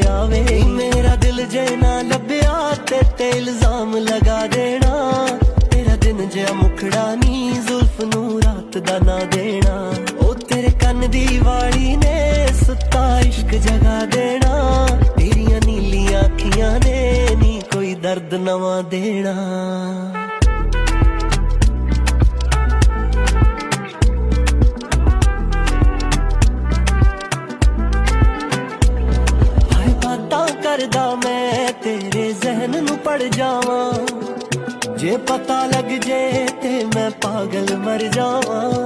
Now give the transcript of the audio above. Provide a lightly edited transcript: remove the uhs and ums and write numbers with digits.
आवे। मेरा दिल जे ना लभ्या ते इल्जाम लगा देना। तेरा दिन जे मुखड़ा नी जुल्फ नू रात दा ना देना। ओ तेरे कन दी वाली ने सुता इश्क जगा देना। तेरिया नीलियां अखियां ने नी कोई दर्द नवा देना। करदा मैं तेरे जहन नू पड़ जावां। जे पता लग जे ते मैं पागल मर जावां।